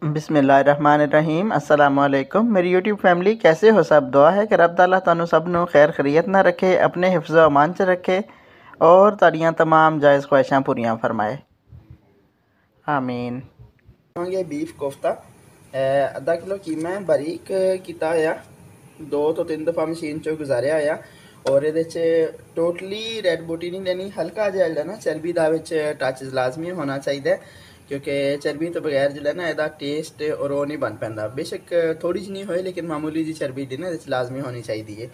बिस्मिल्लाहिर्रहमानिर्रहीम अस्सलामुअलैकुम। मेरी यूट्यूब फैमिली कैसे हो सब। दुआ है कि रब ताला तुहानू सब नू खैर खरीयत ना रखे, अपने हिफ्ज़ व अमान च रखे और ताड़ियाँ तमाम जायज़ ख्वाहिशां पूरियां फरमाए, आमीन। बीफ कोफ्ता अद्धा किलो कीमा बारीक किया होया, 2 तो 3 दफ़ा मशीन चो गुजारिया होया और ये टोटली रेड बूटी नहीं लेनी, हल्का जिहा ना चर्बी का टच लाजमी होना चाहिए क्योंकि चर्बी तो बगैर जो ना यदा टेस्ट और वो नहीं बन पाता। बेशक थोड़ी जी नहीं होए लेकिन मामूली जी चर्बी ना लाजमी होनी चाहिए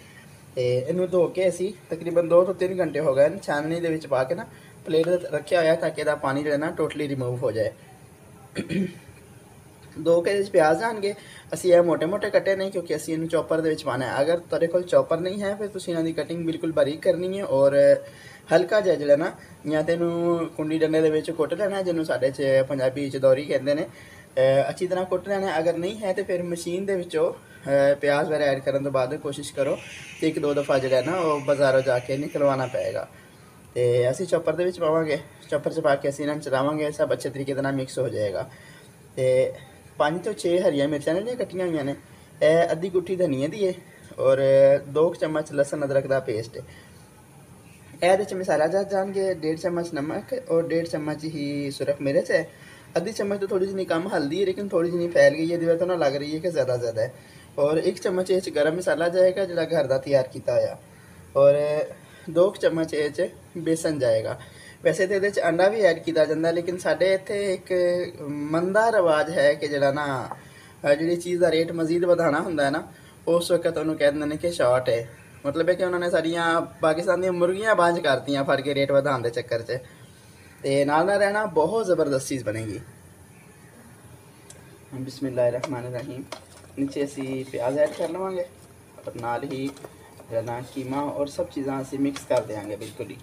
है। इनू धो के असी तकरीबन 2 तो 3 घंटे हो गए छाननी के पा के ना प्लेट रखा होया ताकि यदा पानी जो ना टोटली रिमूव हो जाए। 2 के प्याज आएंगे असी ये मोटे मोटे कटे नहीं क्योंकि असी इन चॉपर के पाना है। अगर तेरे को चॉपर नहीं है फिर तुम इन्हों की कटिंग बिल्कुल बारीक करनी है और हल्का जिहा जो ना या तो कुंडी डंडे के कुट लेना जिन्होंने साढ़े पंजाबी दौरी कहते हैं, अच्छी तरह कुट लेना। अगर नहीं है तो फिर मशीन के प्याज वगैरह ऐड करने तो बाद कोशिश करो तो 1-2 दफ़ा जो है ना वो बाज़ारों जाके निकलवाना पेगा। तो असी चॉपर के पावे, चॉपर च पा के असी इन्हें चलावे, सब अच्छे तरीके मिक्स हो जाएगा। तो 5 तो 6 हरिया मिर्चा ने कट्टियां हुई ने, अद्धी गुठी धनिया दी है और 2 चम्मच लसन अदरक का पेस्ट। ये मसाला जाएंगे 1.5 चम्मच नमक और 1.5 चम्मच ही सुरख मिर्च है, आधी चम्मच तो थोड़ी जी कम हल्दी है लेकिन थोड़ी जी फैल गई है, तो ना लग रही है कि ज़्यादा है। और 1 चम्मच ये गर्म मसाला जाएगा जो घर का तैयार किया होया और 2 चम्मच ये बेसन जाएगा। वैसे तो ये अंडा भी ऐड किया जाता लेकिन साढ़े इत्थे एक मंदा रिवाज है कि जरा ना जी चीज़ का रेट मजीद बढ़ाना होंगे ना उस वक्त उन्होंने कह देंगे कि शॉर्ट है, मतलब है कि उन्होंने सारिया पाकिस्तान दी मुर्गियां बांझ करती फड़ के रेट बढ़ाने के चक्कर च, ते नाल रहना बहुत ज़बरदस्त चीज़ बनेगी। बिस्मिल्लाहिर्रहमानिर्रहीम। नीचे असी प्याज ऐड कर लवेंगे और नाल ही रहना कीमा और सब चीज़ा असी मिक्स कर देंगे बिल्कुल ही।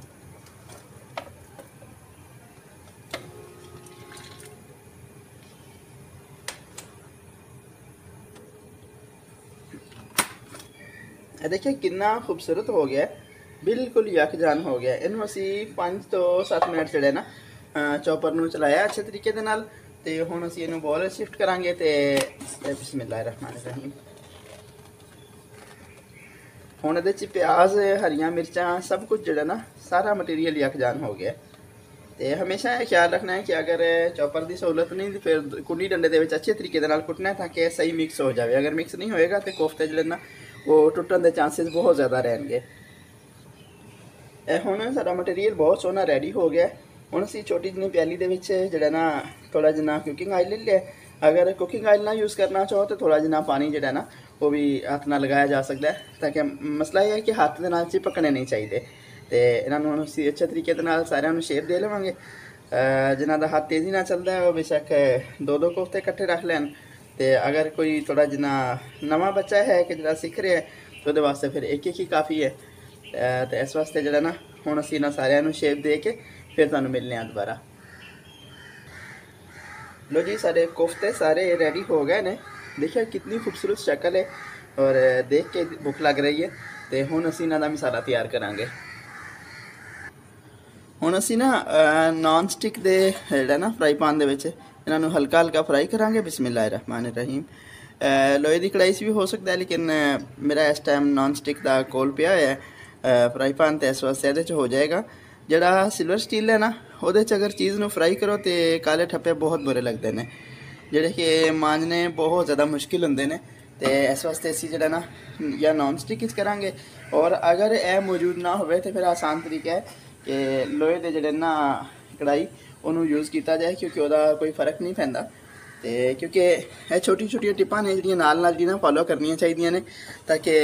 देखिए कितना खूबसूरत हो गया, बिल्कुल यकजान हो गया। इन असी 5 तो 7 मिनट जड़े ना चॉपर में चलाया अच्छे तरीके दे नाल। ते हुण असी इनू बॉल शिफ्ट करांगे। ते बिस्मिल्लाहिर्रहमानिर्रहीम। हुण इहदे च प्याज हरियां मिर्चां सब कुछ जड़ा ना सारा मटीरियल यकजान हो गया। तो हमेशा यह ख्याल रखना है कि अगर चॉपर की सहूलत नहीं तो फिर कुंडी डंडे के अच्छे तरीके कुटना है ताकि सही मिक्स हो जाए। अगर मिक्स नहीं होएगा तो कोफ्ते जो ना वो टुटन के चांसेस बहुत ज़्यादा रहेंगे। हुण सारा मटीरियल बहुत सोहना रेडी हो गया। हुण असी छोटी जी प्याली के जो ना थोड़ा जिना कुकिंग ऑयल ले लिया। अगर कुकिंग ऑयल ना यूज़ करना चाहो तो थोड़ा जिना पानी जो ना वो भी हाथ ना लगाया जा सकता है ताकि मसला यह है कि हाथ के नाल चिपकने नहीं चाहिए। तो इन्होंने असी अच्छे तरीके सारे शेप दे लवेंगे। जिन्हों का हाथ तेज़ी ना चलता है वो बेशक 2-2 कोफ्ते इकट्ठे रख लैन। तो अगर कोई थोड़ा जिना नवा बच्चा है कि जो सीख रहा है तो वो वास्ते फिर एक ही काफ़ी है। तो इस वास्ते जो ना हुण असी इन्होंने सारिਆਂ शेप दे के फिर तुहानूं मिलने दोबारा। लो जी सारे कोफ्ते सारे रेडी हो गए ने, देखिए कितनी खूबसूरत शक्ल है और देख के भुख लग रही है। तो हुण असी इन्हां दा मसाला तैयार करांगे। हुण असी ना नॉन स्टिक दे जिहड़ा ना फ्राई पैन दे विच इन्हां हल्का हल्का फ्राई करांगे। बिस्मिल्लाहिर्रहमानिर्रहीम। लोहे की कढ़ाई से भी हो सकता है लेकिन मेरा इस टाइम नॉन स्टिक का कोल पिया है फ्राई पैन, तो इस वास्ते ये हो जाएगा। जड़ा सिल्वर स्टील है ना वो अगर चीज़ में फ्राई करो तो काले ठप्पे बहुत बुरे लगते हैं जोड़े कि मांजने बहुत ज़्यादा मुश्किल होंगे ने। तो इस वास्ते असी जो ना या नॉन स्टिक करांगे और अगर यह मौजूद ना हो तो फिर आसान तरीका है कि लोहे के जोड़े ना कढ़ाई उन्होंने यूज़ किया जाए क्योंकि वह कोई फर्क नहीं पैंदा। तो क्योंकि यह छोटी छोटी टिप्पां ने जिहड़ियां नाल नाल जिन्हां फॉलो करनियां चाहिए ने ताकि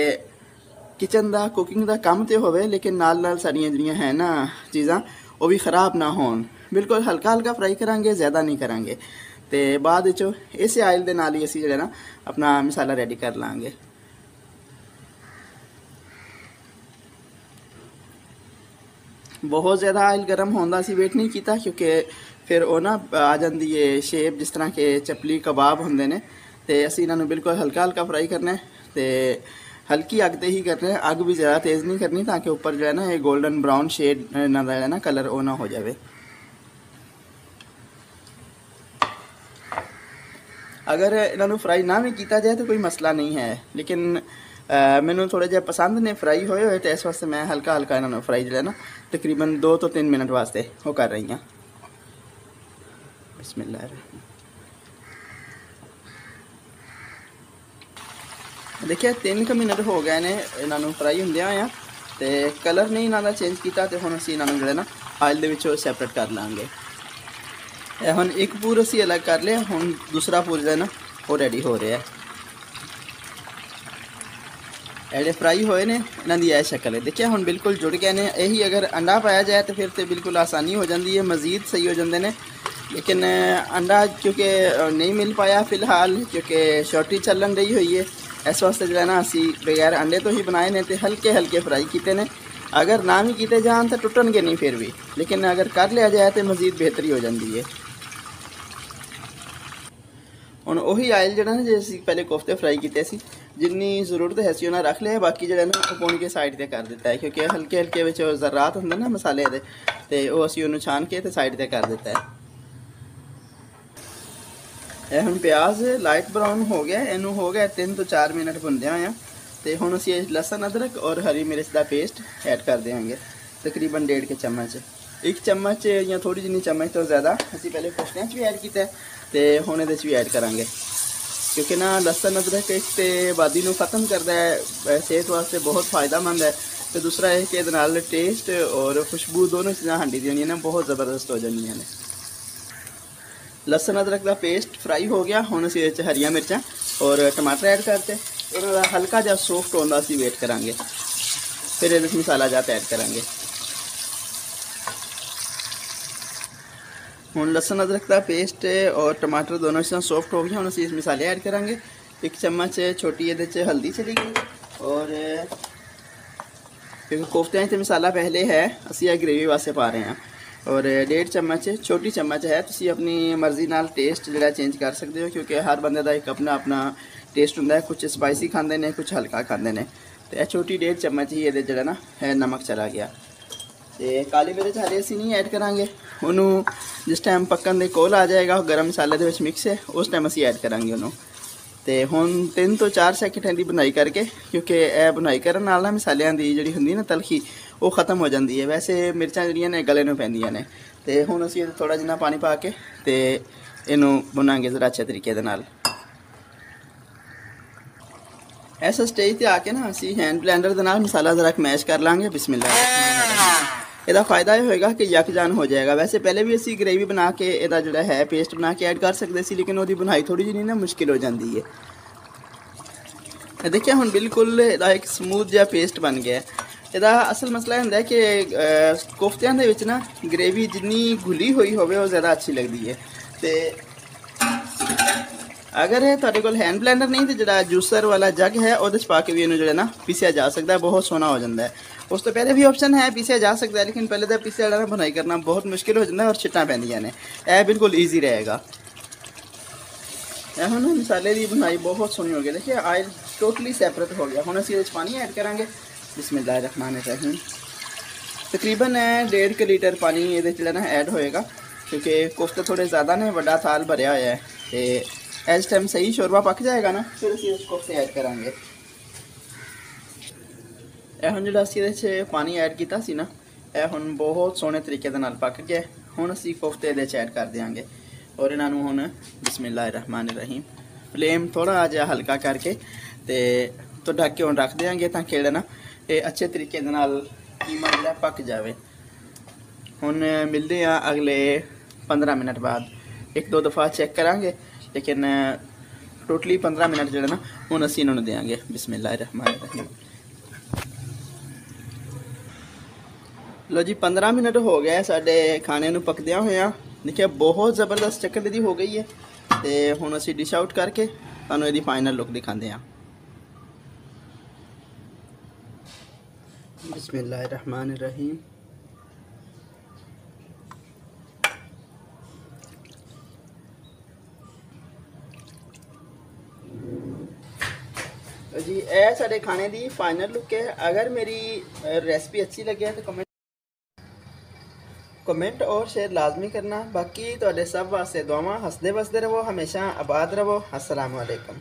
किचन का कुकिंग का काम तो होवे लेकिन नाल नाल सारियां जिहड़ियां है ना चीज़ां वो भी ख़राब ना होन। बिल्कुल हल्का हल्का फ्राई करांगे, ज़्यादा नहीं करांगे। तो बाद इस आयल के नाल ही असी जो ना अपना मसाला रेडी कर लाँगे। बहुत ज़्यादा आयल गर्म होने असी वेट नहीं किया क्योंकि फिर वो ना आ जाती है शेप जिस तरह के चपली कबाब होंगे ने। तो असी इन्होंने बिल्कुल हल्का हल्का फ्राई करना है। तो हल्की अग ते ही करना है, अग भी ज़्यादा तेज़ नहीं करनी ताकि ऊपर जो है ना ये गोल्डन ब्राउन शेड ना जो है ना कलर वो ना हो जाए। अगर इन्हों फ्राई ना भी किया जाए तो कोई मसला नहीं है, लेकिन मैनू थोड़े जे पसंद ने फ्राई होए हुए, तो इस वास्ते मैं हल्का हल्का इन्होंने फ्राई जो है ना तकरीबन 2 तो 3 मिनट वास्ते वो कर रही हाँ। बिस्मिल्लाह। देखिए 3 मिनट हो गए ने इन्हों फ्राई होंदे होया, तो कलर नहीं इन्हों चेंज किया, तो हम असी इन्हों जो ना आयल के सैपरेट कर लाँगे। हम एक पूर असी अलग कर लिया, हम दूसरा पूर जो है ना वो रेडी हो रहा है। एडे फ्राई होए ने इन्हों की यह शक्ल है। देखिए हम बिल्कुल जुड़ गए हैं। यही अगर अंडा पाया जाए तो फिर तो बिल्कुल आसानी हो जाती है, मज़ीद सही हो जाते हैं। लेकिन अंडा क्योंकि नहीं मिल पाया फ़िलहाल, क्योंकि शॉर्टेज चलन रही हुई है, इस वास्ते जो है ना असी बगैर अंडे तो ही बनाए ने, तो हल्के हल्के फ्राई किए ने। अगर ना भी किए जान तो टुटनगे नहीं फिर भी, लेकिन अगर कर लिया जाए तो मज़ीद बेहतरी हो जाती है। ਹੁਣ ਉਹੀ ਆਇਲ ਜਿਹੜਾ ਨਾ, ਜੇ ਅਸੀਂ ਪਹਿਲੇ ਕੋਫਤੇ ਫਰਾਈ ਕੀਤੇ ਸੀ, ਜਿੰਨੀ ਜ਼ਰੂਰਤ ਹੈ ਸੀ ਉਹਨਾਂ ਰੱਖ ਲਿਆ, ਬਾਕੀ ਜਿਹੜਾ ਨਾ ਉਹ ਪੁਣ ਕੇ ਸਾਈਡ ਤੇ ਕਰ ਦਿੱਤਾ ਹੈ, ਕਿਉਂਕਿ ਹਲਕੇ ਹਲਕੇ ਵਿੱਚ ਜ਼ਰਾਤ ਹੁੰਦੇ ਨਾ ਮਸਾਲੇ ਦੇ, ਤੇ ਉਹ ਅਸੀਂ ਉਹਨੂੰ ਛਾਣ ਕੇ ਤੇ ਸਾਈਡ ਤੇ ਕਰ ਦਿੱਤਾ ਹੈ। ਇਹ ਹੁਣ ਪਿਆਜ਼ ਲਾਈਟ ਬਰਾਊਨ ਹੋ ਗਿਆ, ਇਹਨੂੰ ਹੋ ਗਿਆ 3 ਤੋਂ 4 ਮਿੰਟ ਭੁੰਨਦਿਆਂ ਹੋਇਆ, ਤੇ ਹੁਣ ਅਸੀਂ ਇਹ ਲਸਣ ਅਦਰਕ ਔਰ ਹਰੀ ਮਿਰਚ ਦਾ ਪੇਸਟ ਐਡ ਕਰ ਦੇਵਾਂਗੇ, ਤਕਰੀਬਨ 1.5 ਚਮਚ। 1 ਚਮਚ ਜਾਂ ਥੋੜੀ ਜਿੰਨੀ ਚਮਚ ਤੋਂ ਜ਼ਿਆਦਾ ਅਸੀਂ ਪਹਿਲੇ ਕੋਫਤਿਆਂ 'ਚ ਵੀ ਐਡ ਕੀਤਾ, ਤੇ ਹੁਣ ਇਹਦੇ 'ਚ ਵੀ ਐਡ ਕਰਾਂਗੇ, क्योंकि ना लसन अदरक एक तो आबादी को ख़त्म करता है, सेहत वास्ते बहुत फ़ायदेमंद है, तो दूसरा है कि टेस्ट और खुशबू दोनों चीज़ें हांडी दी ना बहुत ज़बरदस्त हो जाएंगी ने। लसन अदरक का पेस्ट फ्राई हो गया, हुण असीं इहदे च हरियां मिर्चां और टमाटर ऐड करते, उन्हां दा हल्का जिहा सॉफ्ट होण दा असीं वेट करांगे, फिर इहदे च मसाला जात ऐड करांगे। ਹੁਣ लसन अदरक का पेस्ट और टमाटर दोनों चीज़ें सॉफ्ट हो गई, हम असीं इस मसाले ऐड करांगे। 1 चम्मच छोटी ये हल्दी चली गई, और क्योंकि कोफ्ते तो मसाला पहले है, असीं यह ग्रेवी वास्ते पा रहे हैं। और 1.5 चम्मच छोटी चम्मच है, तुसीं अपनी मर्जी नाल टेस्ट जो चेंज कर सकते हो, क्योंकि हर बंदे का एक अपना अपना टेस्ट होंदा है, कुछ स्पाइसी खाते हैं, कुछ हल्का खाते हैं। तो यह छोटी 1.5 चम्मच ही ये जो ना है नमक चला गया। तो काली मिर्च हरे असीं नहीं ऐड करांगे, उन्होंने जिस टाइम पकन के कोल आ जाएगा गर्म मसाले के मिक्स है, उस टाइम असीं ऐड करांगे उन्होंने। तो हुण 3 तो 4 सैकेंड की बुनाई करके, क्योंकि यह बुनाई करने नाल ना मसालियां दी जिहड़ी हुंदी ना तलखी वो ख़त्म हो जाती है। वैसे मिर्चां जिहड़ियां ने गले नूं पैंदियां ने, तो हुण असीं थोड़ा जिन्ना पानी पा के तो इनू भुनांगे ज़रा अच्छे तरीके दे नाल। इस स्टेज पर आके ना असीं हैंड ब्लैंडर दे नाल मसाला ज़रा मैश कर लांगे। बिस्मिल्लाह। ਇਹਦਾ फ़ायदा ये होएगा कि यकजान हो जाएगा। वैसे पहले भी असी ग्रेवी बना के ਇਹਦਾ ਜਿਹੜਾ है पेस्ट बना के ऐड कर सकते सी, लेकिन ਉਹਦੀ बुनाई थोड़ी जी ना मुश्किल हो जाती है। देखिए हुण बिल्कुल ਇਹਦਾ एक स्मूथ जिहा पेस्ट बन गया। ਇਹਦਾ असल मसला ਹੁੰਦਾ है कि कोफ्तियां ਦੇ ਵਿੱਚ ना ग्रेवी जिन्नी घुली हुई होवे वो ज़्यादा अच्छी लगती है। तो अगर ਤੁਹਾਡੇ ਕੋਲ हैंड ब्लैंडर नहीं तो ਜਿਹੜਾ जूसर वाला जग है ਉਹਦੇ 'ਚ पा के भी ਇਹਨੂੰ ਜਿਹੜਾ ना पीसिया जा सकता है, बहुत सोहना हो जाता है। उस तो पहले भी ऑप्शन है पीसिया जा सकता है, लेकिन पहले तो पीसिया वाला बुनाई करना बहुत मुश्किल हो जाता है और छिट्टां पैंदियां ने, यह बिल्कुल ईजी रहेगा। यह ना मसाले की बुनाई बहुत सोहनी हो गई। देखिए आयल टोटली सैपरेट हो गया। हुण असीं इहदे 'च पानी ऐड करांगे। बिस्मिल्लाहिर्रहमानिर्रहीम। तकरीबन 1.5 लीटर पानी ये ना ऐड होएगा, क्योंकि कोफ्ते थोड़े ज़्यादा ने, बड़ा थाल भरया होया है। तो इस टाइम सही शोरबा पक जाएगा ना, फिर असीं इस कोफ्ते ऐड करांगे। यह हुण जिहड़ा असीं इहदे 'च पानी ऐड कीता सी ना, यह हुण बहुत सोहने तरीके दे नाल पक गया। हुण असीं कोफ्ते इहदे 'च ऐड कर देंगे, और इन्हां नूं हुण बिस्मिल्लाहिर्रहमानिर्रहीम फ्लेम थोड़ा जिहा हल्का करके तो ढक के हुण रख देंगे, ताकि जिहड़ा ना ये अच्छे तरीके दे नाल कीमा जिहड़ा पक जाए। हुण मिलते हैं अगले 15 मिनट बाद। 1-2 दफ़ा चेक करांगे, लेकिन टोटली 15 मिनट जिहड़ा ना हुण असीं इन्हां नूं देंगे। बिस्मिल्लाहिर्रहमानिर्रहीम। लो जी 15 मिनट हो गए साडे खाने नूं पकदिया होया। देखिए बहुत ज़बरदस्त शक्ल इहदी हो गई है। तो हुण असीं डिश आउट करके तुहानूं इहदी फाइनल लुक दिखाते हैं। बिस्मिल्लाहिर्रहमानिर्रहीम। जी यह साडे खाने की फाइनल लुक है। अगर मेरी रेसिपी अच्छी लगे तो कमेंट और शेयर लाजमी करना। बाकी तुहाडे सब वास्ते दुआवां, हसदे वसदे रहो, हमेशा आबाद रहो। अस्सलाम वालेकुम।